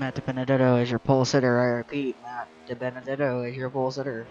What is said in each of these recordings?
Matt Benedetto is your pole sitter. I repeat, Matt Benedetto is your pole sitter.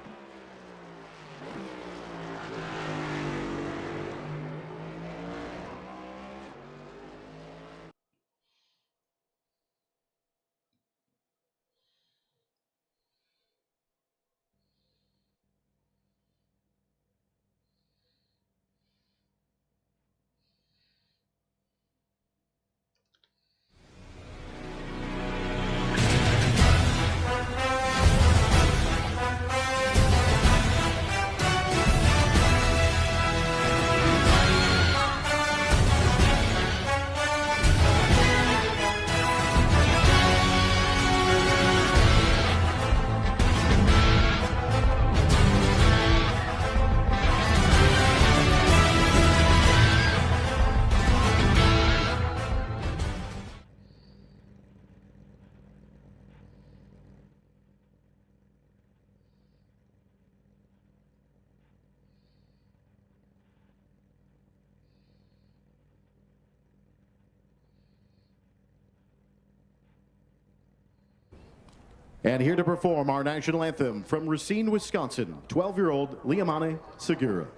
And here to perform our national anthem from Racine, Wisconsin, 12-year-old Liamane Segura.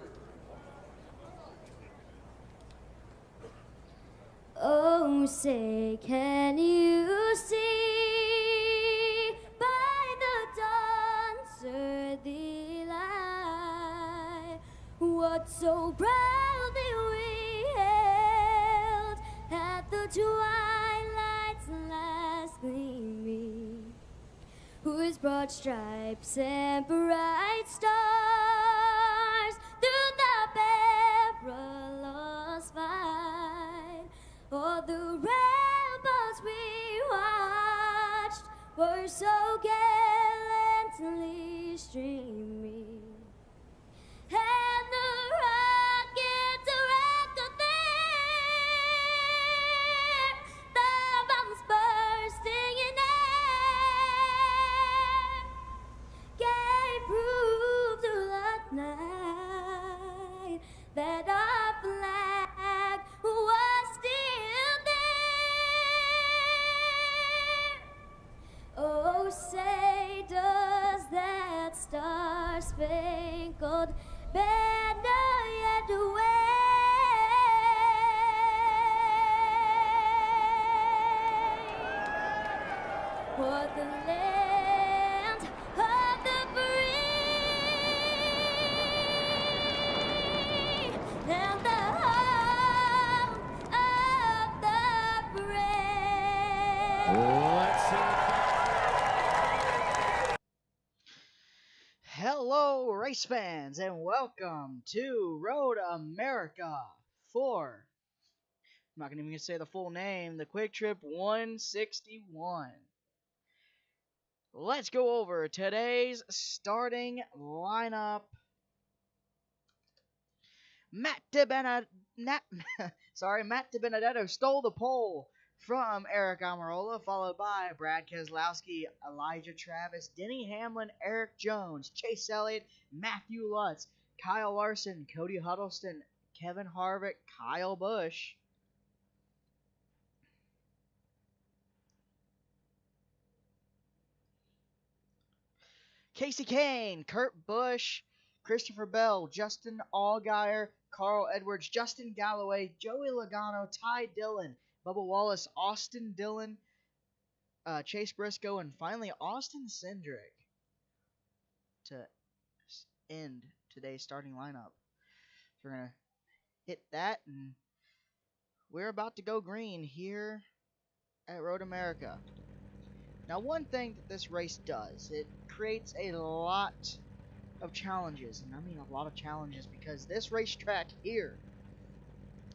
Oh, say, can you see by the dawn's early light what so proudly we hailed at the twilight's last gleaming, whose broad stripes and bright stars through the perilous fight, all the ramparts we watched were so gallantly streaming, and the rockets rattled there, the bombs bursting in air, gave proof through the night that our flag was still there. Oh, say, does that star-spangled banner yet wave for the land of the free and the home of the brave? Let's see. Hello, race fans, and welcome to Road America for, I'm not even going to say the full name, the Quick Trip 161. Let's go over today's starting lineup. Matt DiBenedetto stole the pole from Eric Almirola, followed by Brad Keselowski, Elijah Travis, Denny Hamlin, Eric Jones, Chase Elliott, Matthew Lutz, Kyle Larson, Cody Huddleston, Kevin Harvick, Kyle Busch. Casey Kane, Kurt Busch, Christopher Bell, Justin Allgaier, Carl Edwards, Justin Galloway, Joey Logano, Ty Dillon, Bubba Wallace, Austin Dillon, Chase Briscoe, and finally Austin Cindric to end today's starting lineup. So we're going to hit that, and we're about to go green here at Road America. Now, one thing that this race does, it creates a lot of challenges, and I mean a lot of challenges, because this racetrack here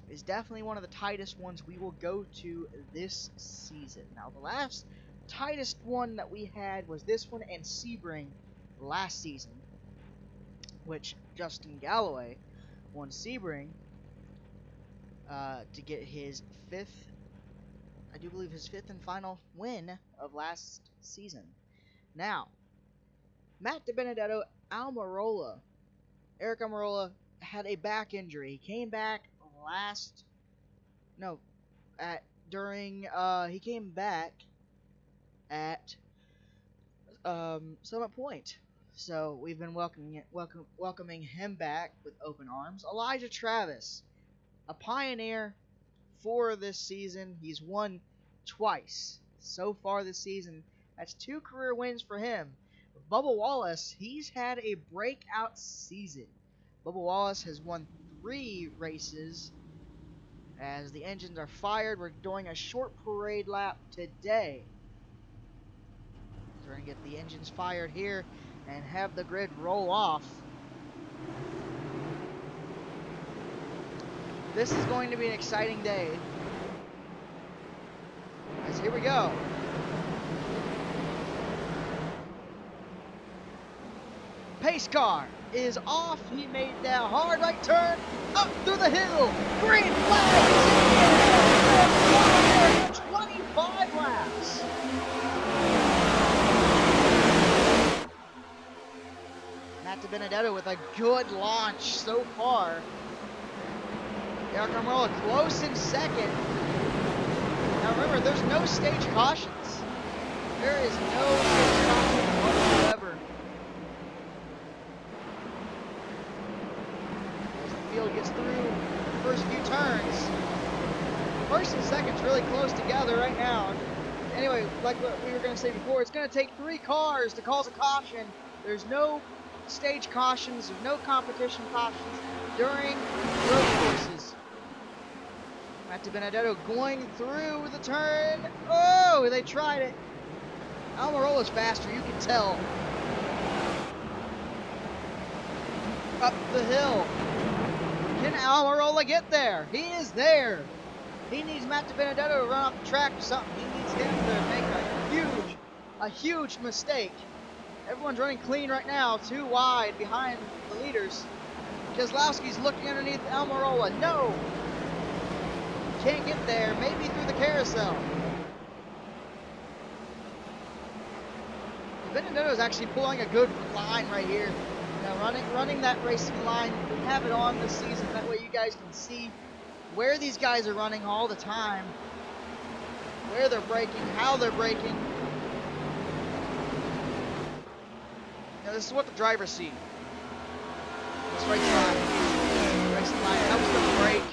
is definitely one of the tightest ones we will go to this season. Now, the last tightest one that we had was this one and Sebring last season, which Justin Galloway won Sebring to get his fifth, I do believe his fifth and final win of last season. Now, Matt DiBenedetto, Eric Almirola had a back injury. He came back he came back at Summit Point. So we've been welcoming him back with open arms. Elijah Travis, a pioneer for this season. He's won twice so far this season. That's 2 career wins for him. Bubba Wallace, he's had a breakout season. Bubba Wallace has won 3 races. As the engines are fired, we're doing a short parade lap today. We're going to get the engines fired here and have the grid roll off. This is going to be an exciting day. As here we go. Pace car is off. He made that hard right turn up through the hill. Green flag. 25 laps. Matt DiBenedetto with a good launch so far. Derek Almirola close in second. Now remember, there's no stage cautions. There is no stage caution whatsoever. As the field gets through the first few turns. First and second's really close together right now. Anyway, like what we were going to say before, it's going to take 3 cars to cause a caution. There's no stage cautions, there's no competition cautions during road courses. Matt DiBenedetto going through the turn. Oh, they tried it. Almirola's faster, you can tell. Up the hill. Can Almirola get there? He is there. He needs Matt DiBenedetto to run off the track or something. He needs him to make a huge mistake. Everyone's running clean right now, 2 wide behind the leaders. Keselowski's looking underneath Almirola. No! Can't get there, maybe through the carousel. DiBenedetto is actually pulling a good line right here. Now running that racing line, we have it on this season. That way you guys can see where these guys are running all the time, where they're braking, how they're braking. Now this is what the drivers see. This racing line helps them brake.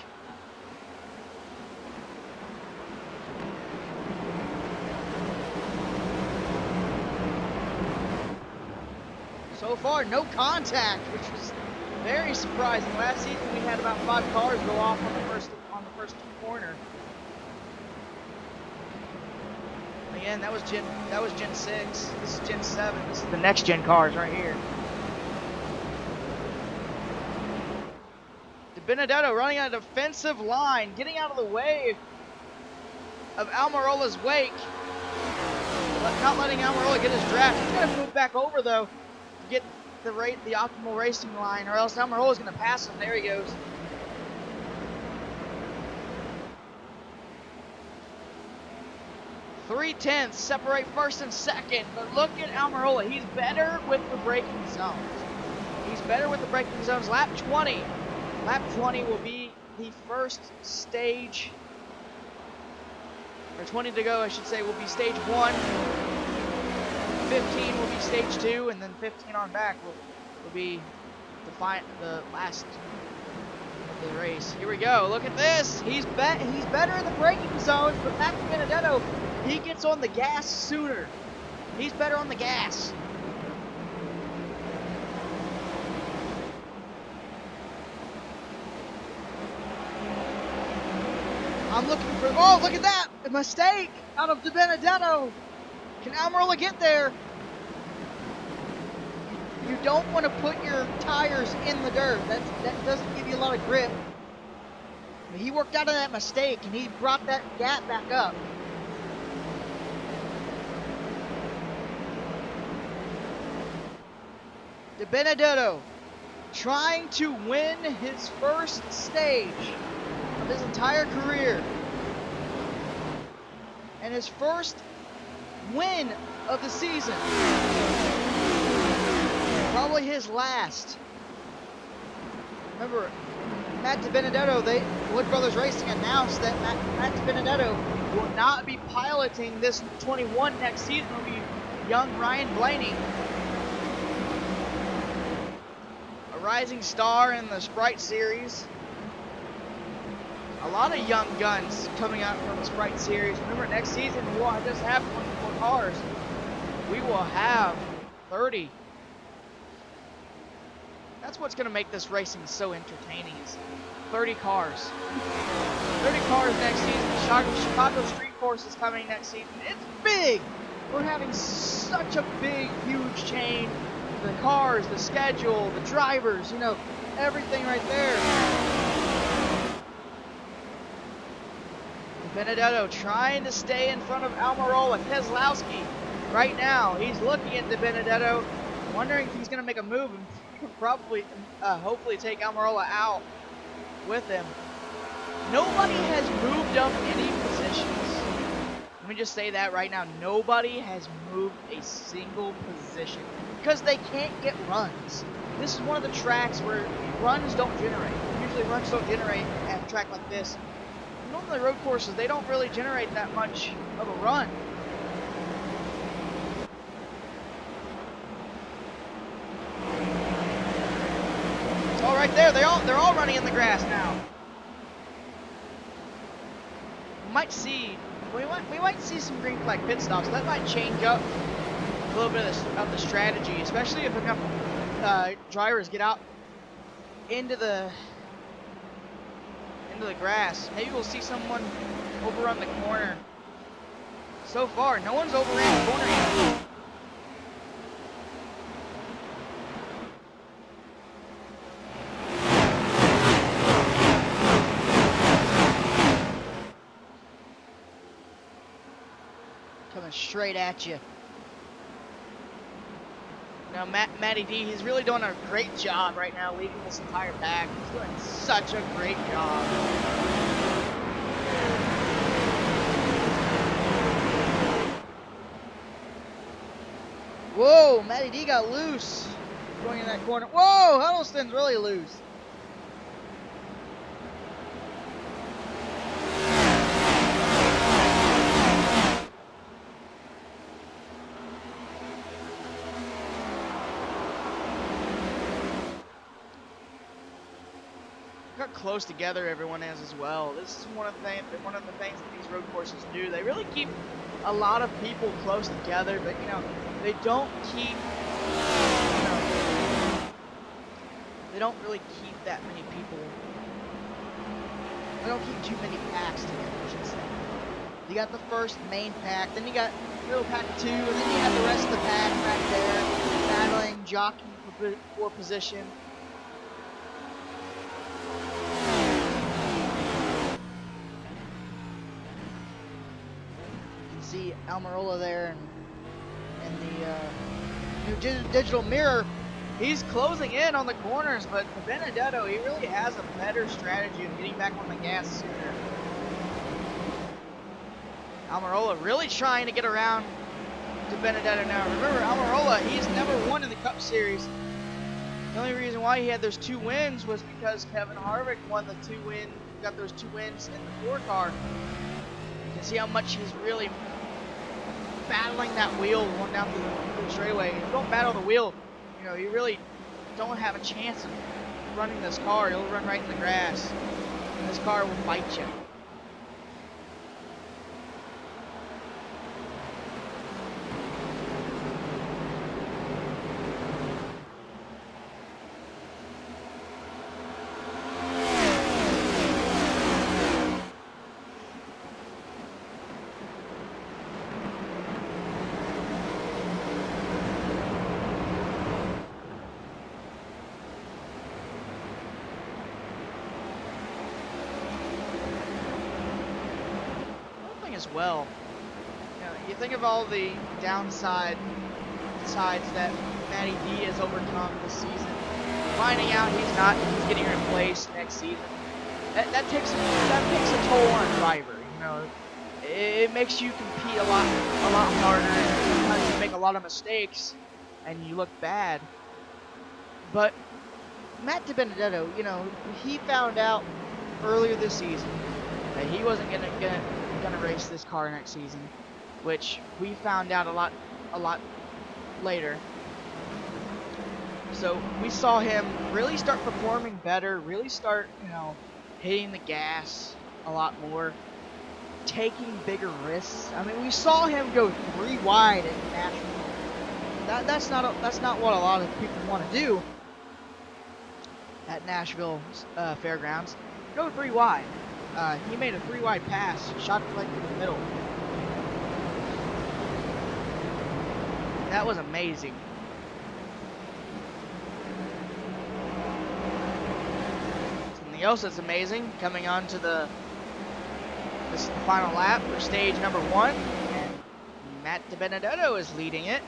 So far, no contact, which was very surprising. Last season, we had about 5 cars go off on the first corner. Again, that was Gen 6. This is Gen 7. This is the next gen cars right here. DiBenedetto running on a defensive line, getting out of the way of Almirola's wake. Not letting Almirola get his draft. He's going to move back over though. Get the optimal racing line, or else Almirola's going to pass him. There he goes. .3 separate first and second, but look at Almirola. He's better with the braking zones. Lap 20. Lap 20 will be the first stage, or 20 to go, I should say, will be stage 1. 15 will be stage 2, and then 15 on back will be the last of the race. Here we go. Look at this. He's better in the braking zones, but Matt DiBenedetto, he gets on the gas sooner. He's better on the gas. I'm looking for. Oh, look at that! A mistake out of DiBenedetto. Can Almirola get there? You don't want to put your tires in the dirt. That doesn't give you a lot of grip. But he worked out of that mistake, and he brought that gap back up. DiBenedetto trying to win his first stage of his entire career. And his first win of the season. Probably his last. Remember, Matt DiBenedetto, Wood Brothers Racing announced that Matt DiBenedetto will not be piloting this 21 next season. Will be young Ryan Blaney, a rising star in the Sprite Series. A lot of young guns coming out from the Sprite Series. Remember, next season we won't just have 24 cars. We will have 30. That's what's going to make this racing so entertaining, is 30 cars. 30 cars next season. Chicago Street Course is coming next season. It's big. We're having such a big, huge change. The cars, the schedule, the drivers, you know, everything right there. Benedetto trying to stay in front of Almirola. Keselowski right now, he's looking at Benedetto, wondering if he's going to make a move and probably, hopefully take Almirola out with him. Nobody has moved up any positions. Let me just say that right now. Nobody has moved a single position because they can't get runs. This is one of the tracks where runs don't generate. Usually runs don't generate at a track like this. Normally road courses, they don't really generate that much of a run. Oh, right there, they're all running in the grass now. We might see some green flag pit stops. That might change up a little bit of the strategy, especially if enough drivers get out into the grass. Maybe we'll see someone overrun the corner. So far, no one's overran the corner yet. Coming straight at you. Now, Matty D, he's really doing a great job right now leading this entire pack. He's doing such a great job. Whoa, Matty D got loose going in that corner. Whoa, Huddleston's really loose. Close together everyone is as well. This is one of the things that these road courses do. They really keep a lot of people close together, but you know, they don't keep, they don't really keep that many people. They don't keep too many packs together, I should say. You got the first main pack, then you got little pack 2, and then you have the rest of the pack back there battling, jockeying for position. See Almirola there and the new digital mirror. He's closing in on the corners, but Benedetto, he really has a better strategy of getting back on the gas sooner. Almirola really trying to get around to Benedetto now. Remember, Almirola, he's never won in the Cup Series. The only reason why he had those 2 wins was because Kevin Harvick won the 2 wins, got those 2 wins in the 4 car. You can see how much he's really battling that wheel going down through the straightaway. If you don't battle the wheel, you know, you really don't have a chance of running this car. You'll run right in the grass, and this car will bite you. As well, you know, you think of all the sides that Matty D has overcome this season. Finding out he's getting replaced next season. That takes a toll on a driver. You know, it makes you compete a lot harder, and sometimes you make a lot of mistakes and you look bad. But Matt DiBenedetto, you know, he found out earlier this season that he wasn't gonna gonna race this car next season, which we found out a lot later. So we saw him really start performing better, really start, hitting the gas a lot more, taking bigger risks. I mean, we saw him go 3 wide at Nashville. That's not what a lot of people want to do at Nashville Fairgrounds. Go 3 wide. He made a 3 wide pass, shot it like in the middle. That was amazing. Something else that's amazing, coming on to this final lap for stage number 1, and Matt DiBenedetto is leading it.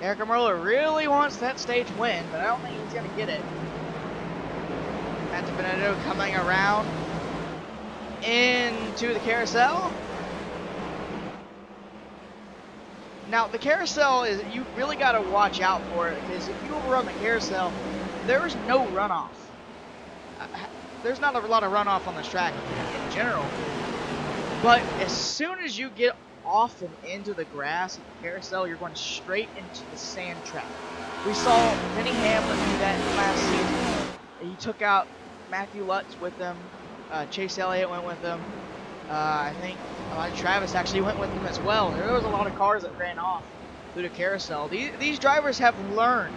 Eric Almirola really wants that stage win, but I don't think he's going to get it. Matt DiBenedetto coming around into the carousel. Now, the carousel is, you really got to watch out for it, because if you overrun the carousel, there's no runoff. There's not a lot of runoff on this track in general. But as soon as you get off and into the grass at the carousel, you're going straight into the sand trap. We saw Denny Hamlin do that last season. He took out Matthew Lutz with them. Chase Elliott went with them. I think Elijah Travis actually went with them as well. There was a lot of cars that ran off through the carousel. These drivers have learned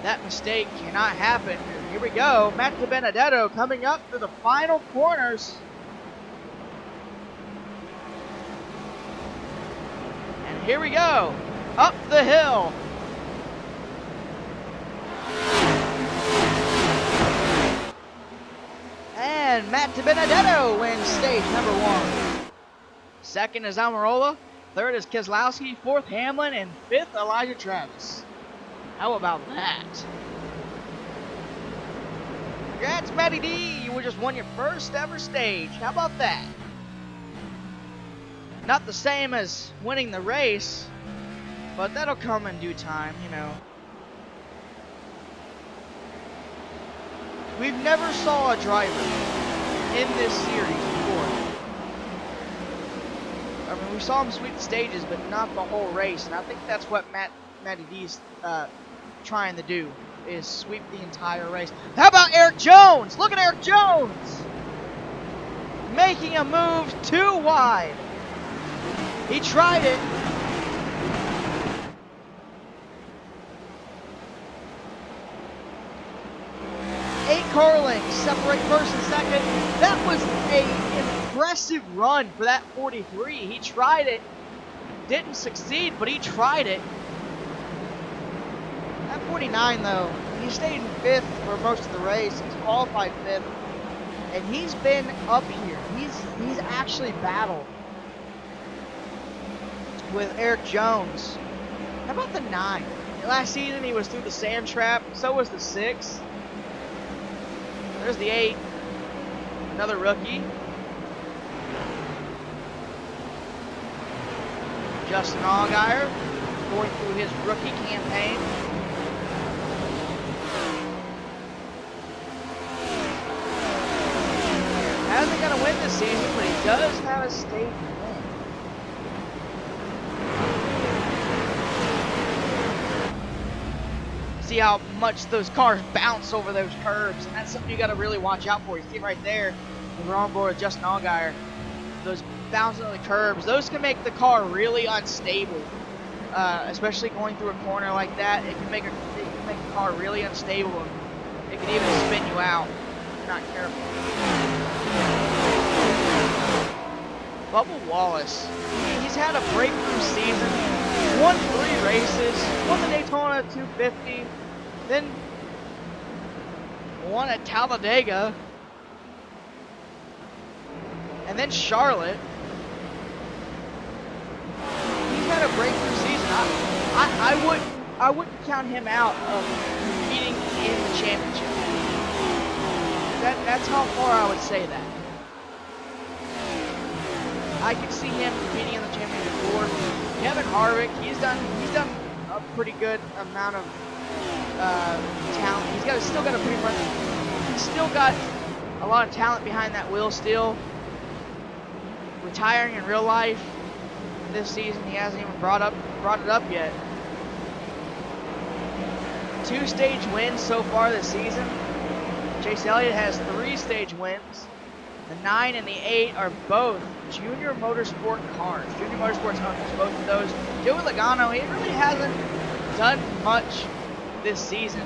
that mistake cannot happen. And here we go. Matt DiBenedetto coming up through the final corners. And here we go. Up the hill. And Matt DiBenedetto wins stage number 1. Second is Almirola. Third is Keselowski. Fourth, Hamlin. And fifth, Elijah Travis. How about that? Congrats, Matty D. You just won your first ever stage. How about that? Not the same as winning the race, but that'll come in due time, We've never saw a driver in this series before. I mean, we saw him sweep the stages, but not the whole race, and I think that's what Matty D's trying to do, is sweep the entire race. How about Eric Jones? Look at Eric Jones! Making a move 2 wide. He tried it. Car lengths separate first and second. That was an impressive run for that 43. He tried it. Didn't succeed, but he tried it. That 49, though, he stayed in 5th for most of the race. He's qualified 5th. And he's been up here. He's actually battled with Eric Jones. How about the 9? Last season, he was through the sand trap. So was the 6. There's the 8. Another rookie. Justin Allgaier going through his rookie campaign. Hasn't going to win this season, but he does have a stage win. See how much those cars bounce over those curbs, and that's something you got to really watch out for. You see right there, we're on board with Justin Allgaier. Those bouncing on the curbs, those can make the car really unstable, especially going through a corner like that. It can make the car really unstable, and it can even spin you out if you're not careful. Bubba Wallace, he's had a breakthrough season. Won 3 races, won the Daytona 250, then won at Talladega, and then Charlotte. He's had a breakthrough season. I wouldn't count him out of competing in the championship. That's how far I would say that. I could see him competing in the championship before. Kevin Harvick, he's done a pretty good amount of talent. He's still got a lot of talent behind that wheel still. retiring in real life this season. He hasn't even brought it up yet. 2 stage wins so far this season. Chase Elliott has 3 stage wins. The 9 and the 8 are both Junior Motorsport cars. Junior Motorsports owns both of those. Joey Logano, he really hasn't done much this season.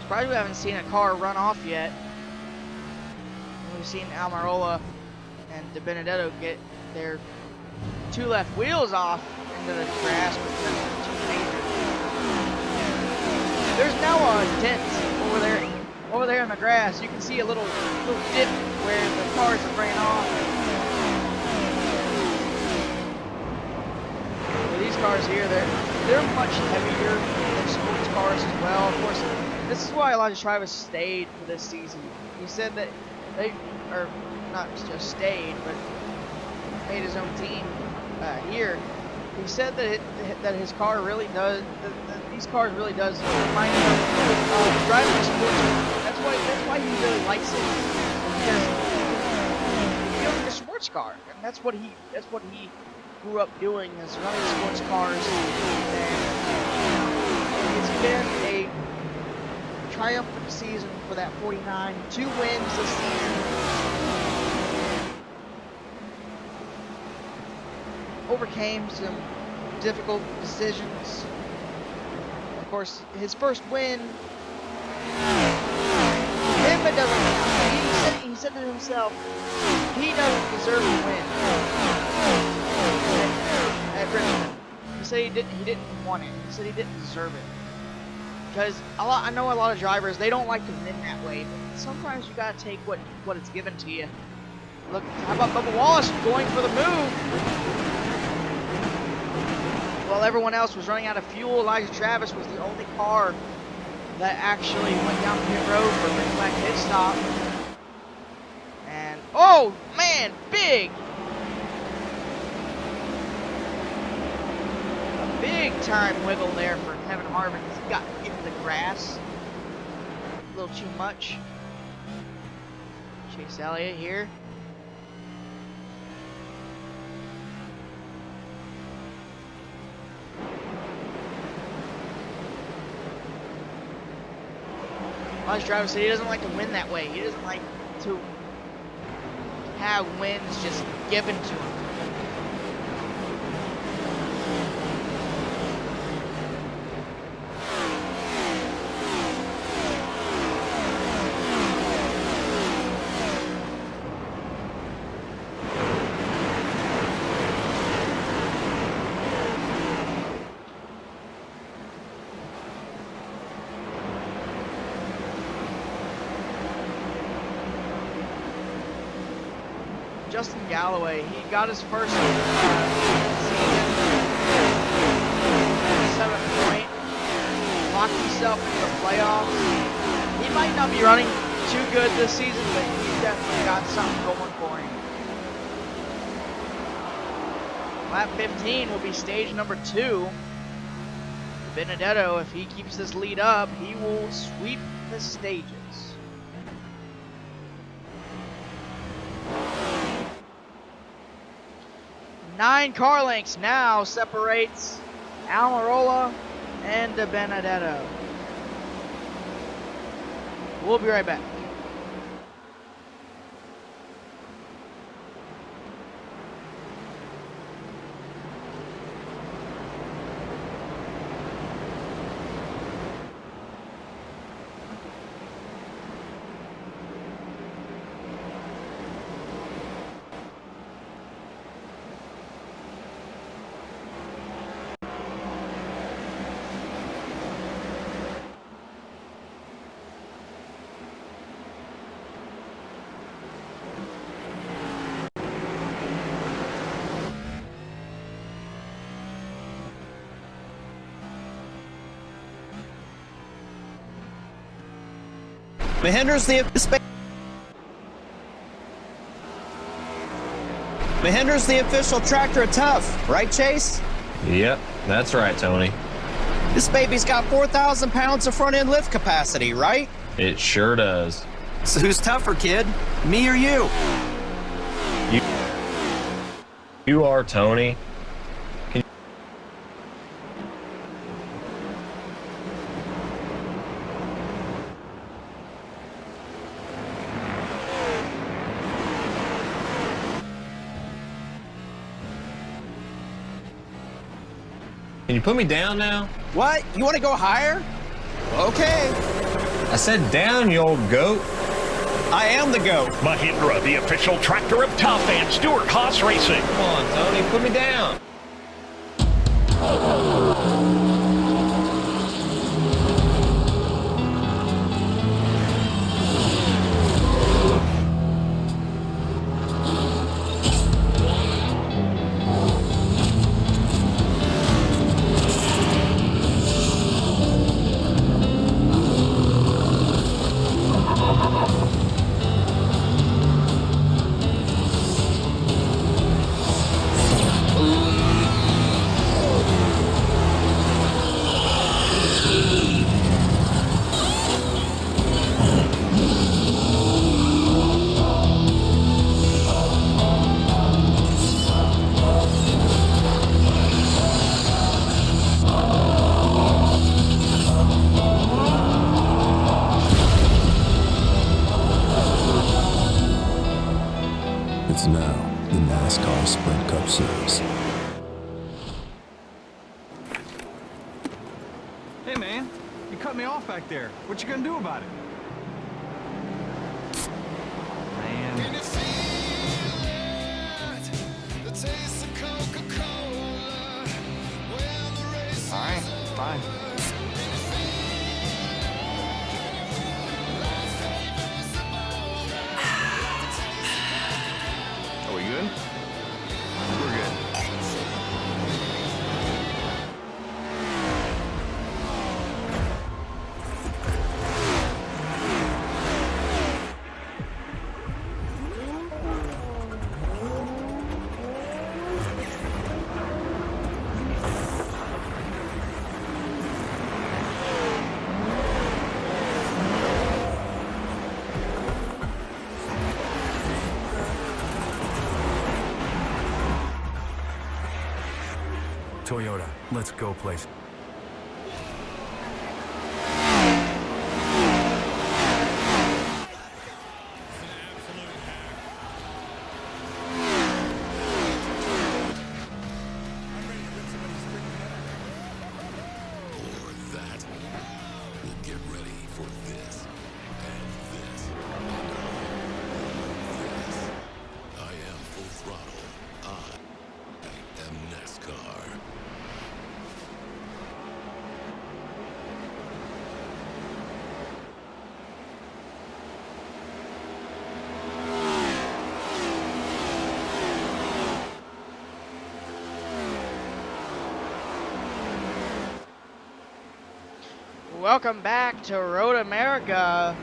Surprised we haven't seen a car run off yet. We've seen Almirola and De Benedetto get their 2 left wheels off into the grass, but that's too dangerous. There's now a dent over there in the grass. You can see a little dip where the cars are ran off. So these cars here, they're much heavier than sports cars as well. Of course, this is why Elijah Travis stayed for this season. He said that they, or not just stayed, but made his own team here. He said that his car really does, that these cars really does remind him of driving a sports car. That's why he really likes it, because he feels like a sports car, and that's what he grew up doing, is running sports cars. And it's been a triumphant season for that 49. 2 wins this season. Overcame some difficult decisions. Of course, his first win, him it doesn't count. He said to himself, he doesn't deserve to win at Richmond. He said he didn't want it. He said he didn't deserve it. Because I know a lot of drivers, they don't like to win that way, but sometimes you gotta take what is given to you. Look, how about Bubba Wallace going for the move? While everyone else was running out of fuel, Elijah Travis was the only car that actually went down pit road for a quick flag pit stop. And, oh man, big! A big time wiggle there for Kevin Harvick. He got into the grass a little too much. Chase Elliott here. Elijah Travis said he doesn't like to win that way. He doesn't like to have wins just given to him. Justin Galloway, he got his first season, 7th point, locked himself into the playoffs. He might not be running too good this season, but he's definitely got something going for him. Lap 15 will be stage number 2. Benedetto, if he keeps this lead up, he will sweep the stages. 9 car lengths now separates Almirola and De Benedetto. We'll be right back. Mahindra's the official tractor of Tough, right, Chase? Yep, that's right, Tony. This baby's got 4,000 pounds of front-end lift capacity, right? It sure does. So who's tougher, kid? Me or you? You are, Tony. Can you put me down now? What? You want to go higher? Okay. I said down, you old goat. I am the GOAT. Mahindra, the official tractor of Tough and Stewart Haas Racing. Come on, Tony, put me down. It's now the NASCAR Sprint Cup Series. Hey man, you cut me off back there. What you gonna do about it? Man. Alright, fine. Are we good? We're good. Toyota, let's go place. Welcome back to Road America.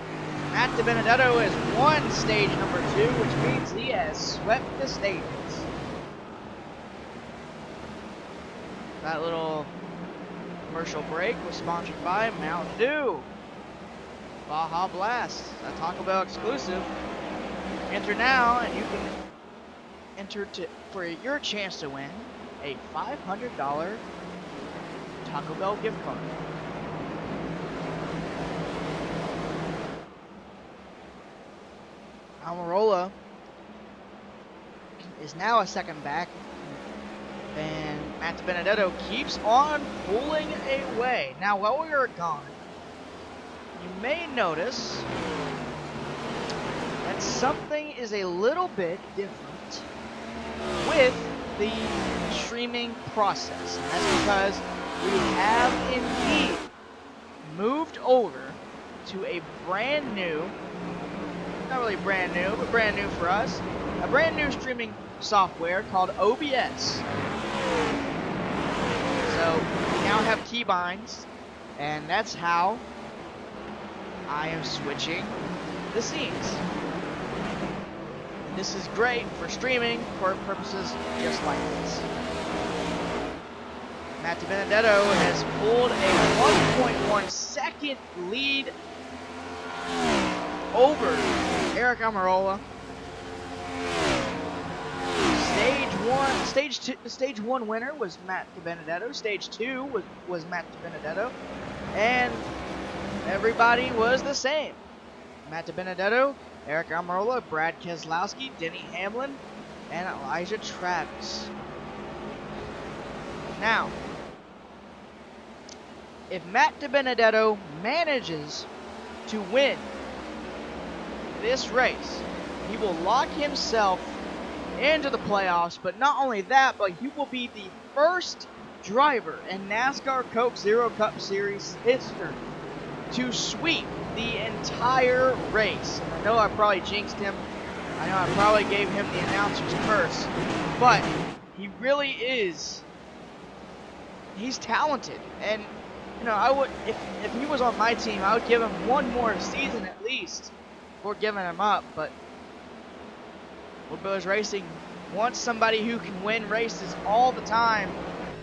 Matt DiBenedetto has won stage number 2, which means he has swept the stages. That little commercial break was sponsored by Mountain Dew. Baja Blast, a Taco Bell exclusive. Enter now and you can enter for your chance to win a $500 Taco Bell gift card. Almirola is now a second back, and Matt DiBenedetto keeps on pulling away. Now, while we are gone, you may notice that something is a little bit different with the streaming process. And that's because we have indeed moved over to a brand new, not really brand new, but brand new for us, a brand new streaming software called OBS. So we now have keybinds, and that's how I am switching the scenes. This is great for streaming for purposes just like this. Matt DiBenedetto has pulled a 1.1 second lead over Eric Almirola. Stage one winner was Matt DiBenedetto. Stage 2 was Matt DiBenedetto, and everybody was the same. Matt DiBenedetto, Eric Almirola, Brad Keselowski, Denny Hamlin, and Elijah Travis. Now, if Matt DiBenedetto manages to win this race, he will lock himself into the playoffs, but not only that, but he will be the first driver in NASCAR Coke Zero Cup Series history to sweep the entire race. And I know I probably jinxed him. I know I probably gave him the announcer's curse, but he really is. He's talented, and you know, I would if he was on my team, I would give him one more season at least before giving him up. But Wood Brothers Racing wants somebody who can win races all the time,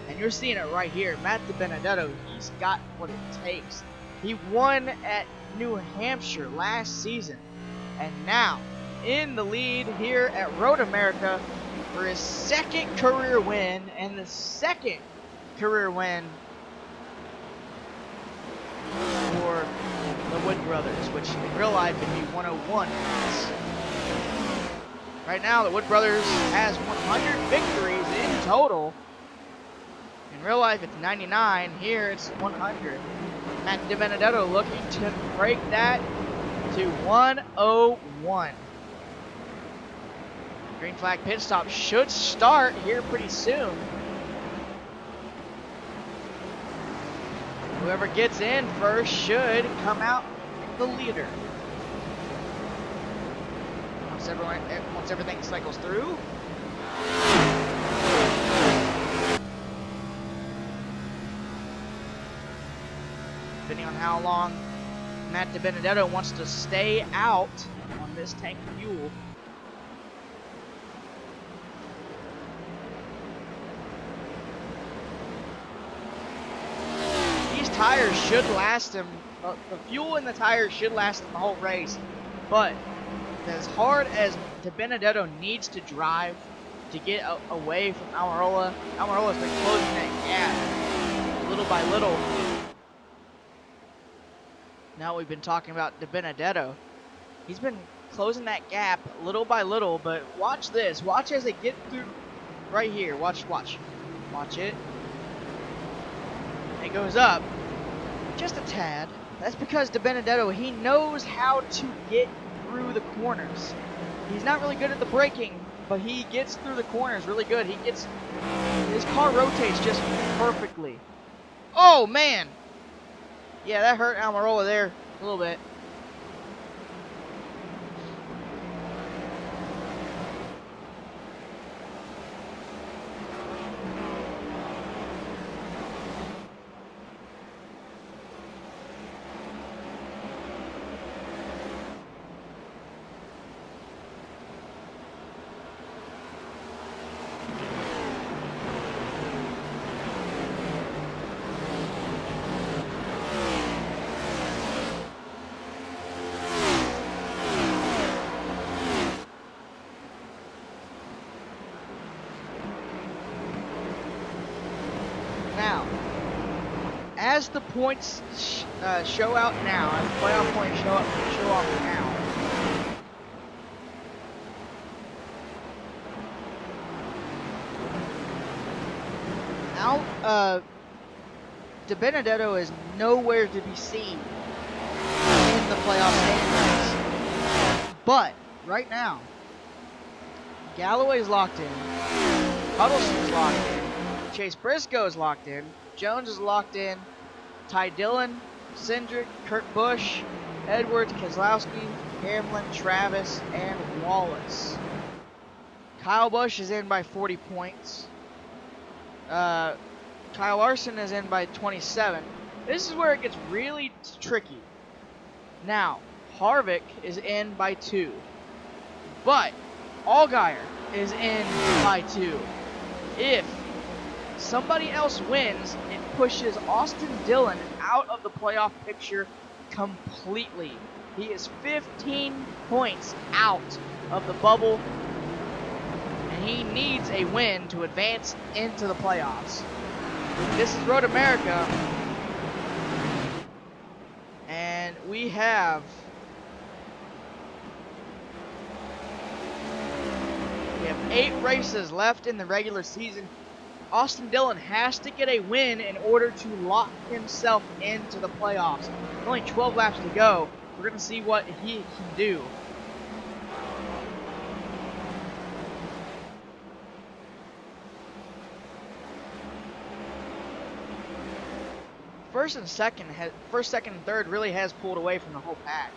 and you're seeing it right here. Matt DiBenedetto, he's got what it takes. He won at New Hampshire last season, and now in the lead here at Road America for his second career win, and the second career win for the Wood Brothers, which in real life would be 101 wins. Right now, the Wood Brothers has 100 victories in total. In real life, it's 99. Here, it's 100. Matt DiBenedetto looking to break that to 101. Green flag pit stop should start here pretty soon. Whoever gets in first should come out the leader. Once everything cycles through. Depending on how long Matt DiBenedetto wants to stay out on this tank of fuel. These tires should last him, the fuel in the tires should last him the whole race, but as hard as DiBenedetto needs to drive to get away from Almirola, Almirola's been closing that gap little by little. Now we've been talking about DiBenedetto. He's been closing that gap little by little, but watch this. Watch as they get through right here. Watch it. It goes up just a tad. That's because DiBenedetto, he knows how to get through the corners. He's not really good at the braking, but he gets through the corners really good. His car rotates just perfectly. Oh man! Yeah, that hurt Almirola there a little bit. Now, as the points show out now, as the playoff points show off now, DiBenedetto is nowhere to be seen in the playoff standings. But right now, Galloway's locked in, Huddleston's locked in, Chase Briscoe is locked in, Jones is locked in, Ty Dillon, Cindric, Kurt Busch, Edwards, Keselowski, Hamlin, Travis, and Wallace. Kyle Busch is in by 40 points. Kyle Larson is in by 27. This is where it gets really tricky. Now, Harvick is in by 2. But Allgaier is in by 2. If somebody else wins, it pushes Austin Dillon out of the playoff picture completely. He is 15 points out of the bubble, and he needs a win to advance into the playoffs. This is Road America, and we have We have 8 races left in the regular season. Austin Dillon has to get a win in order to lock himself into the playoffs. There's only 12 laps to go. We're going to see what he can do. First, second, and third really has pulled away from the whole pack.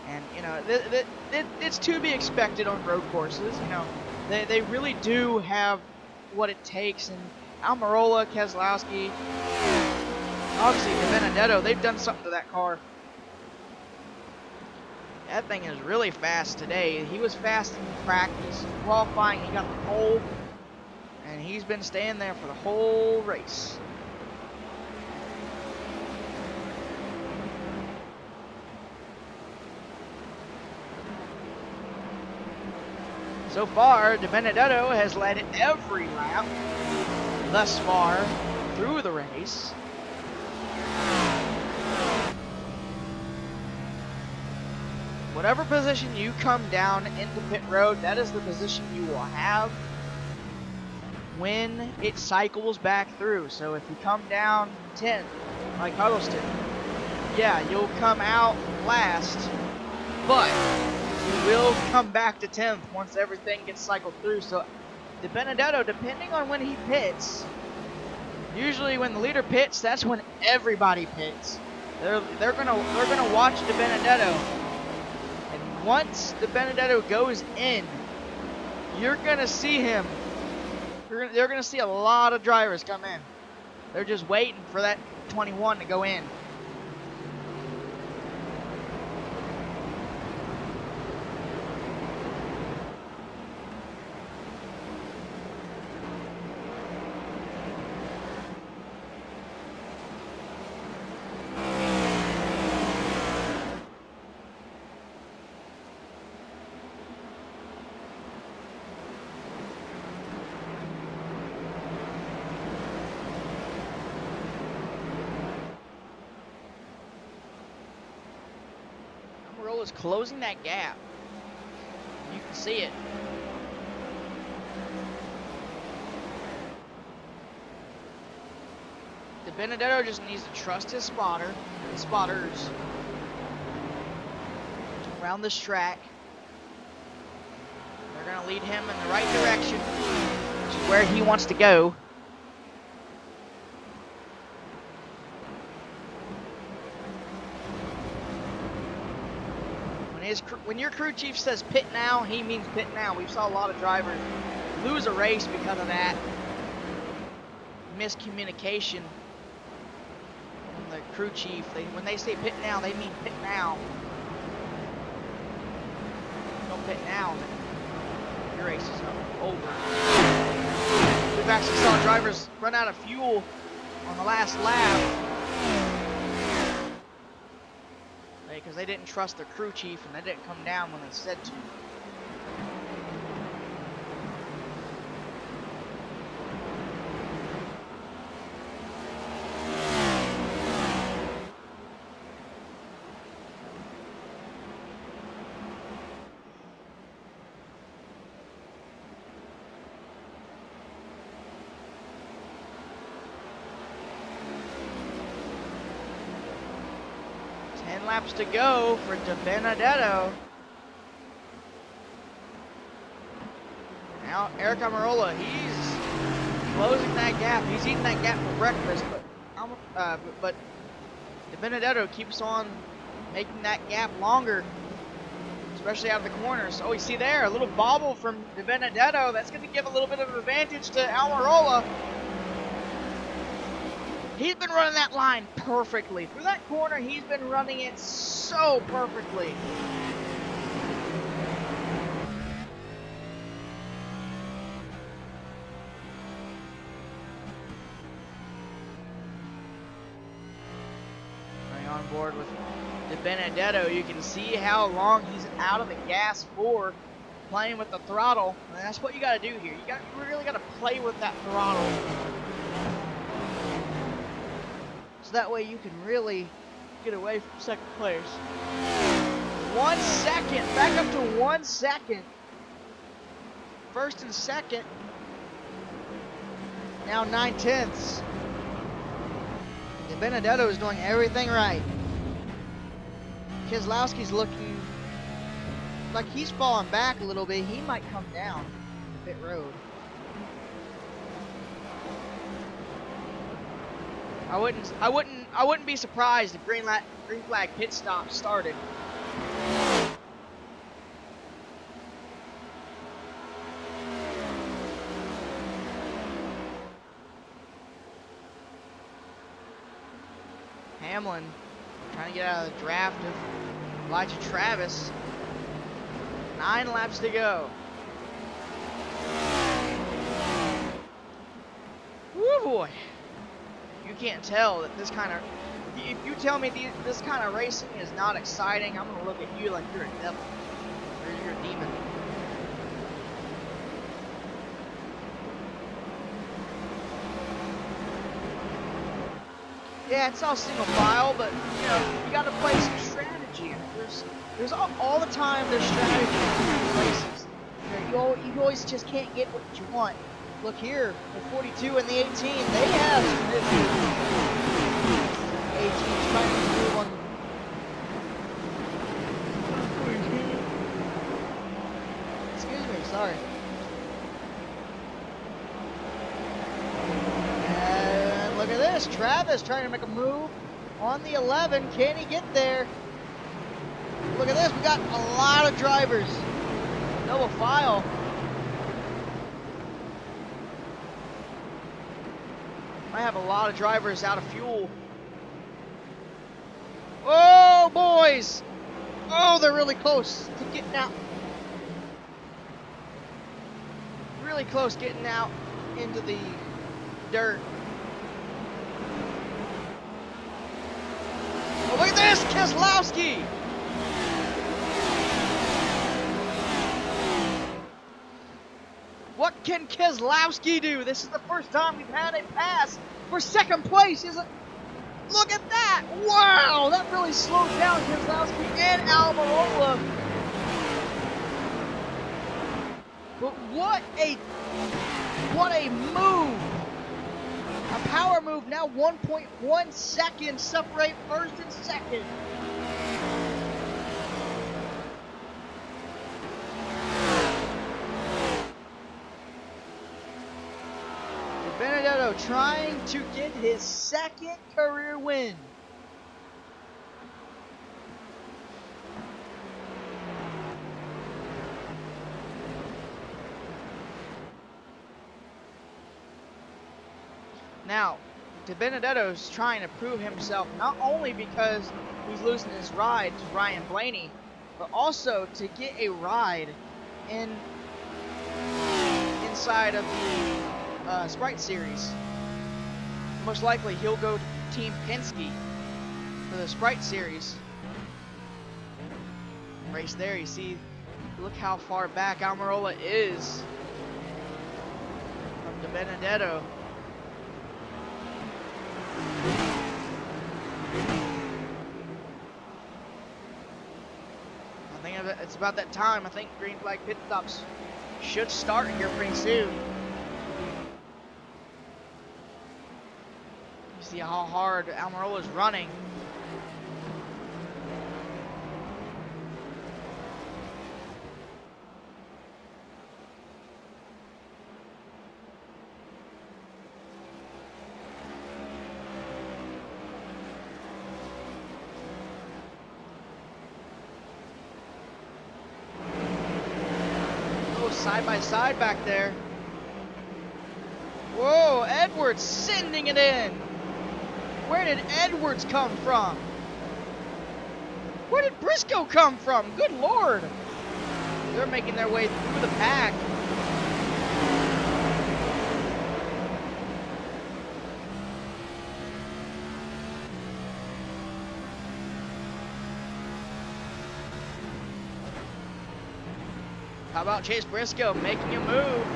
And, you know, it's to be expected on road courses. You know, they really do have what it takes. And Almirola, Keselowski, obviously Benedetto, they've done something to that car. That thing is really fast today. He was fast in practice, qualifying. He got the pole, and he's been staying there for the whole race. So far, Benedetto has led every lap thus far through the race. Whatever position you come down into pit road, that is the position you will have when it cycles back through. So if you come down 10, like Carlos did, yeah, you'll come out last, but you will come back to 10th once everything gets cycled through. So the Benedetto, depending on when he pits, usually when the leader pits, that's when everybody pits. They're gonna watch the Benedetto, and once the Benedetto goes in, you're gonna see him. They're gonna see a lot of drivers come in. They're just waiting for that 21 to go in. Is closing that gap. You can see it. The Benedetto just needs to trust his spotters around this track. They're going to lead him in the right direction, which is where he wants to go. When your crew chief says pit now, he means pit now. We saw a lot of drivers lose a race because of that miscommunication from the crew chief. When they say pit now, they mean pit now. Don't pit now, then your race is over. We've actually saw drivers run out of fuel on the last lap because they didn't trust their crew chief and they didn't come down when they said to. Laps to go for Benedetto. Now Eric Almirola, he's closing that gap. He's eating that gap for breakfast, but Benedetto keeps on making that gap longer, especially out of the corners. Oh, you see there a little bobble from Benedetto. That's going to give a little bit of advantage to Almirola. He's been running that line perfectly. Through that corner, he's been running it so perfectly. with DiBenedetto. You can see how long he's out of the gas for, playing with the throttle. And that's what you got to do here. You really got to play with that throttle, so that way you can really get away from second place. 1 second, back up to 1 second. First and second. Now 9/10. DiBenedetto is doing everything right. Keselowski's looking like he's falling back a little bit. He might come down the pit road. I wouldn't be surprised if green flag pit stop started. Hamlin trying to get out of the draft of Elijah Travis. 9 laps to go. Woo boy. You can't tell that this kind of, if you tell me this kind of racing is not exciting, I'm going to look at you like you're a devil. Or you're a demon. Yeah, it's all single file, but you know, you got to play some strategy. There's all the time there's strategy in races. You always just can't get what you want. Look here, the 42 and the 18, they have some issues. 18's trying to move on. Excuse me, sorry. And look at this, Travis trying to make a move on the 11. Can he get there? Look at this, we got a lot of drivers. Double file. Might have a lot of drivers out of fuel. Oh, boys! Oh, they're really close to getting out. Really close getting out into the dirt. Oh, look at this! Keselowski! What can Keselowski do? This is the first time we've had a pass for second place. Look at that! Wow, that really slowed down Keselowski and Almirola. But what a move! A power move. Now 1.1 seconds separate first and second. Benedetto trying to get his second career win. Now, DiBenedetto's trying to prove himself not only because he's losing his ride to Ryan Blaney, but also to get a ride inside of the Sprite Series. Most likely he'll go to Team Penske for the Sprite Series. Race there, you see, look how far back Almirola is from DiBenedetto. I think it's about that time. I think green flag pit stops should start here pretty soon. See how hard Almirola is running. Oh, side by side back there. Whoa, Edwards sending it in. Where did Edwards come from? Where did Briscoe come from? Good Lord. They're making their way through the pack. How about Chase Briscoe making a move?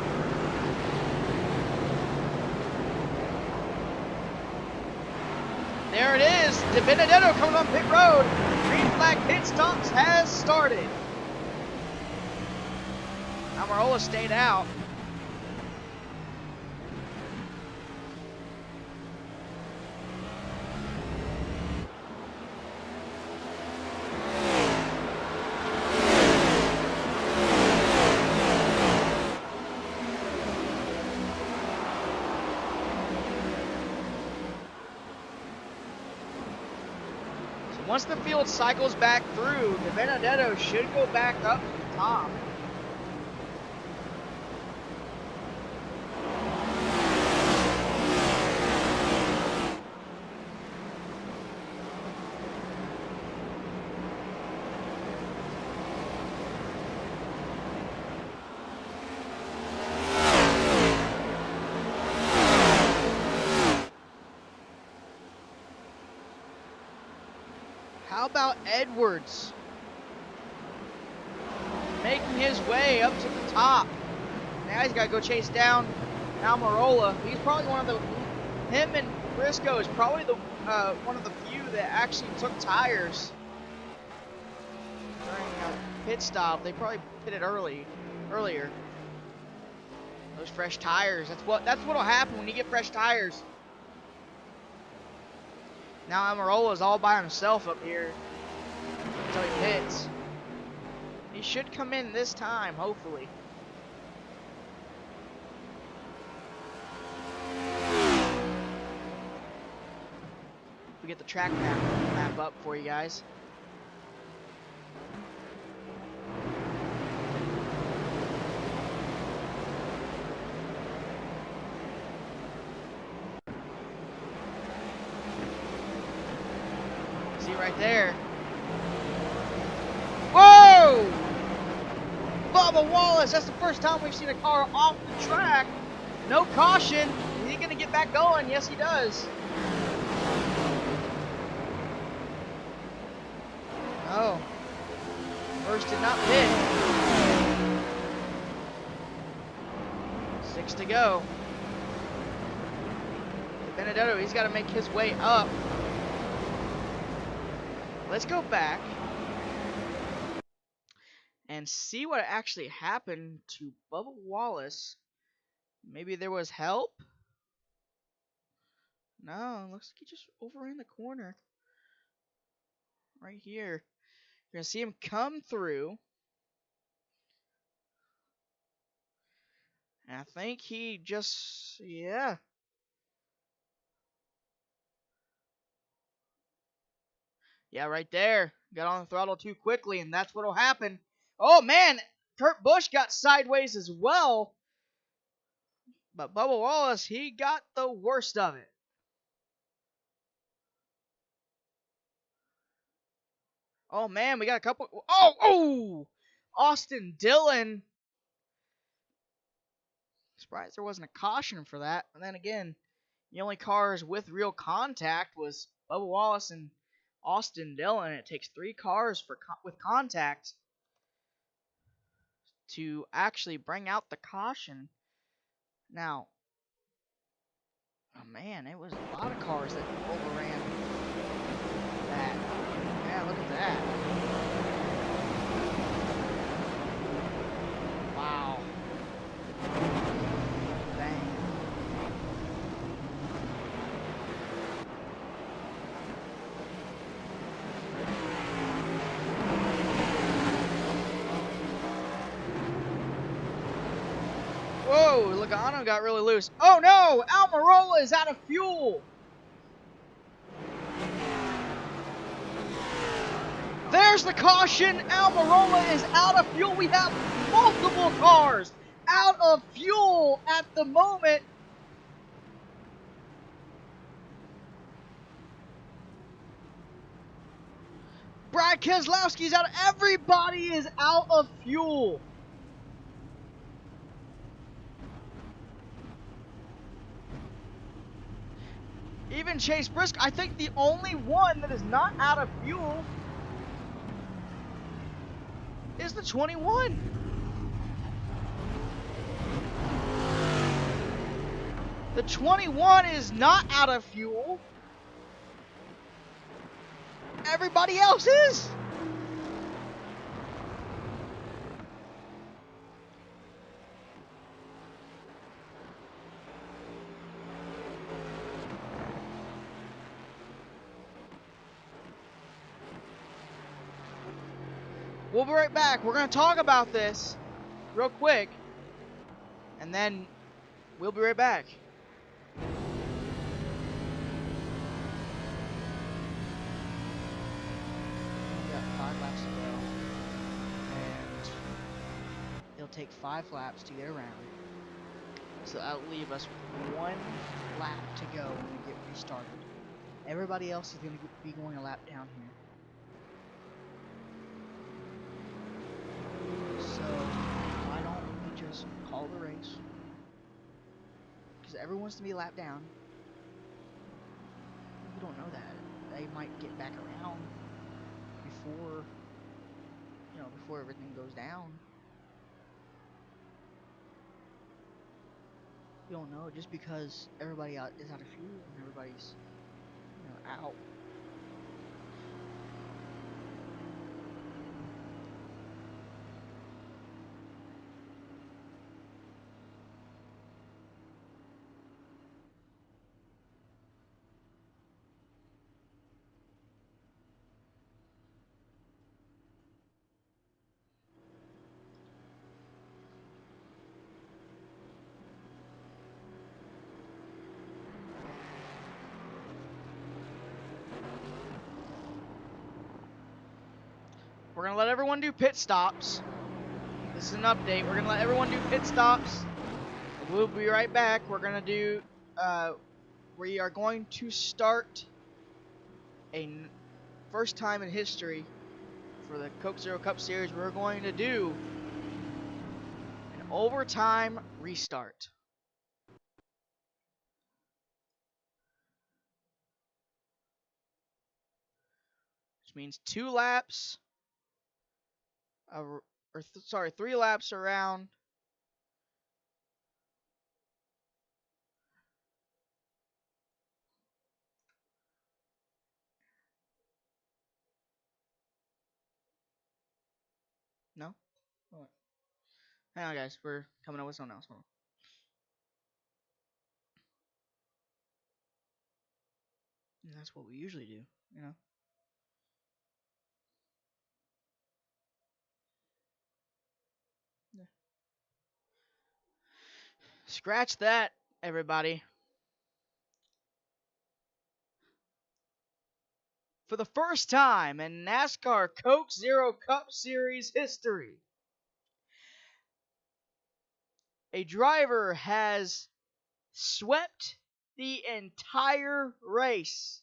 There it is. De Benedetto coming on pit road. Green flag pit stops has started. Almirola stayed out. Once the field cycles back through, De Benedetto should go back up to the top. How about Edwards making his way up to the top? Now he's got to go chase down Almirola. He's probably one of the, him and Briscoe is probably the one of the few that actually took tires during a pit stop. They probably pitted earlier. Those fresh tires. That's what'll happen when you get fresh tires. Now Almirola is all by himself up here until he pits. He should come in this time, hopefully. We get the track map up for you guys. See right there. Whoa! Bubba Wallace, that's the first time we've seen a car off the track. No caution. Is he gonna get back going? Yes, he does. Oh. First did not pit. 6 to go. Benedetto, he's got to make his way up. Let's go back and see what actually happened to Bubba Wallace. Maybe there was help? No, looks like he just overran the corner. Right here. You're going to see him come through. And I think he just, yeah. Yeah, right there. Got on the throttle too quickly, and that's what'll happen. Oh, man. Kurt Busch got sideways as well. But Bubba Wallace, he got the worst of it. Oh, man, we got a couple. Oh! Austin Dillon. Surprised there wasn't a caution for that. And then again, the only cars with real contact was Bubba Wallace and Austin Dillon. It takes 3 cars with contact to actually bring out the caution. Now, oh man, it was a lot of cars that overran that. Yeah, look at that. Wow. Dang. Whoa, Logano got really loose. Oh no, Almirola is out of fuel. There's the caution. Almirola is out of fuel. We have multiple cars out of fuel at the moment. Brad Keselowski's out. Everybody is out of fuel. Even Chase Briscoe, I think the only one that is not out of fuel is the 21. The 21 is not out of fuel. Everybody else is. We'll be right back. We're going to talk about this real quick, and then we'll be right back. We got 5 laps to go, and it'll take 5 laps to get around. So that'll leave us with 1 lap to go when we get restarted. Everybody else is going to be going a lap down here. So why don't we just call the race? Because everyone's going to be a lap down. We don't know that. They might get back around before, before everything goes down. You don't know just because everybody is out of fuel and everybody's out. We're going to let everyone do pit stops. This is an update. We're going to let everyone do pit stops. We'll be right back. We're going to do, we are going to start a first time in history for the Coke Zero Cup Series. We're going to do an overtime restart. Which means 2 laps. 3 laps around. No? What? Hang on, guys. We're coming up with something else. Hold on. And that's what we usually do, Yeah. Scratch that, everybody. For the first time in NASCAR Coke Zero Cup Series history, a driver has swept the entire race.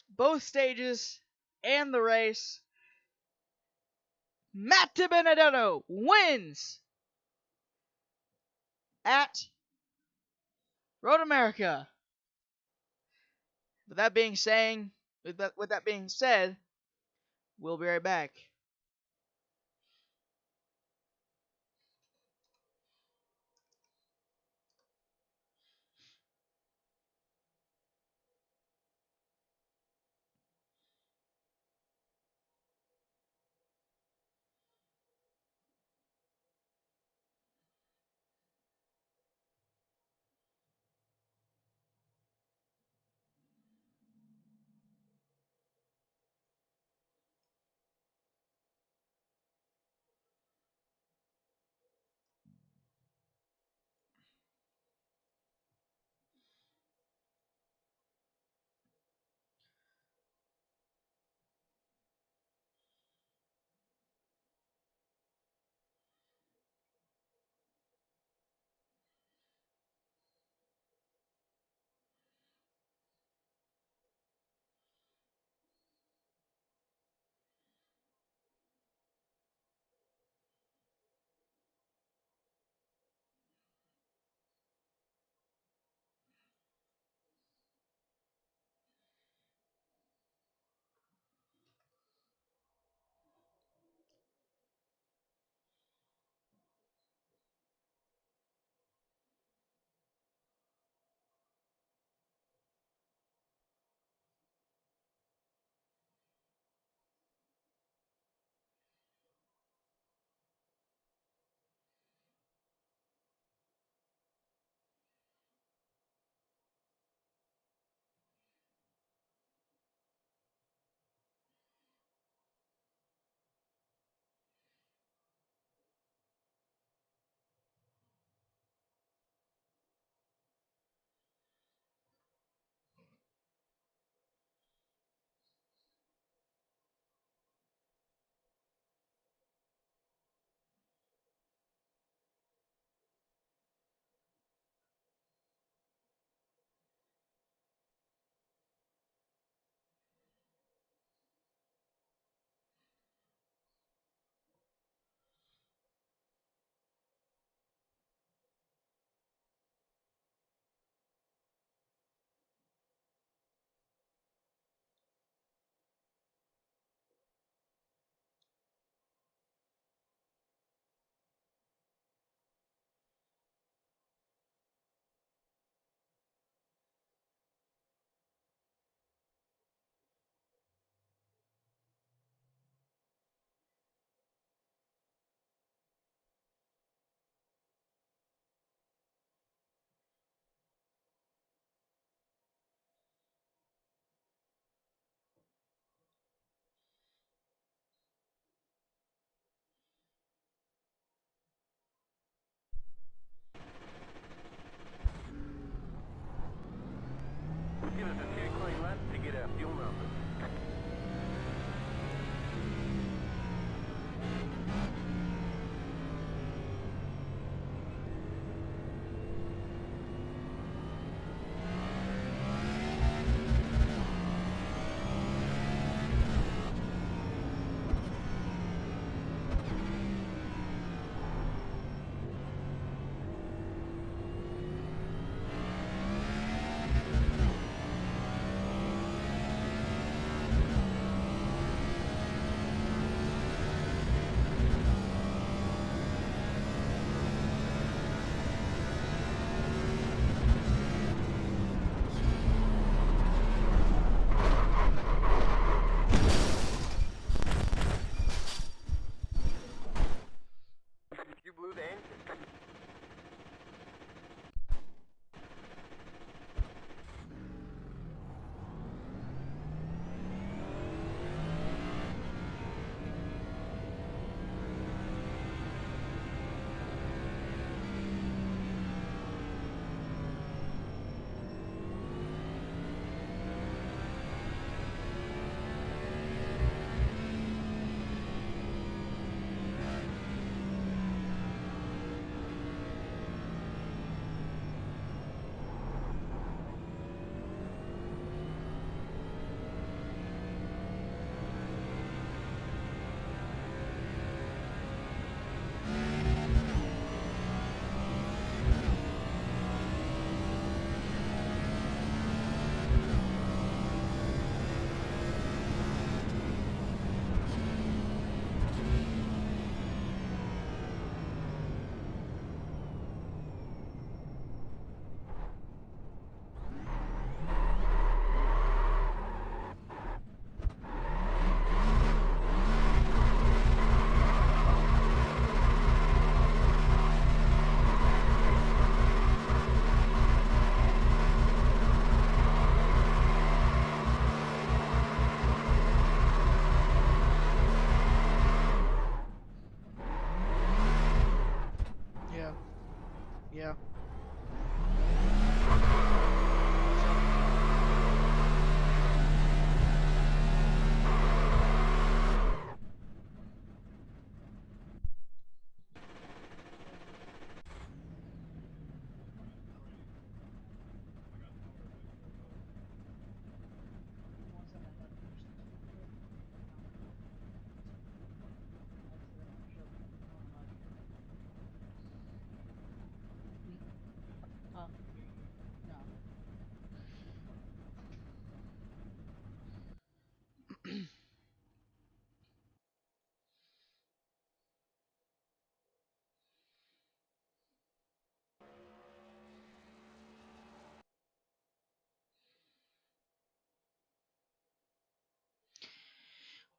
Both stages and the race. Matt DiBenedetto wins at Road America. With that being said, we'll be right back.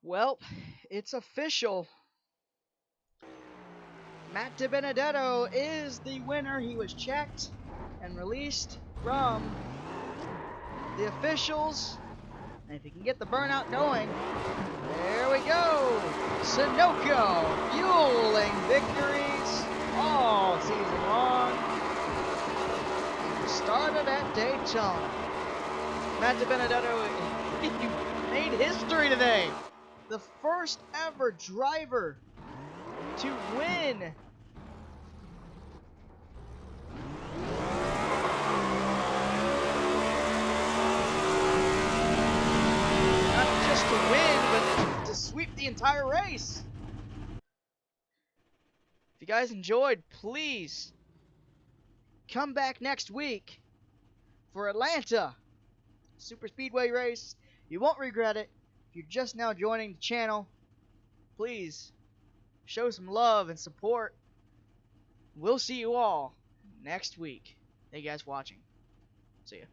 Well, it's official. Matt DiBenedetto is the winner. He was checked and released from the officials. And if he can get the burnout going, there we go. Sunoco fueling victories all season long. Started at Daytona. Matt DiBenedetto, he made history today. The first ever driver to win to win, but to sweep the entire race. If you guys enjoyed, please come back next week for Atlanta Super Speedway race. You won't regret it. If you're just now joining the channel, please show some love and support. We'll see you all next week. Thank you guys for watching. See ya.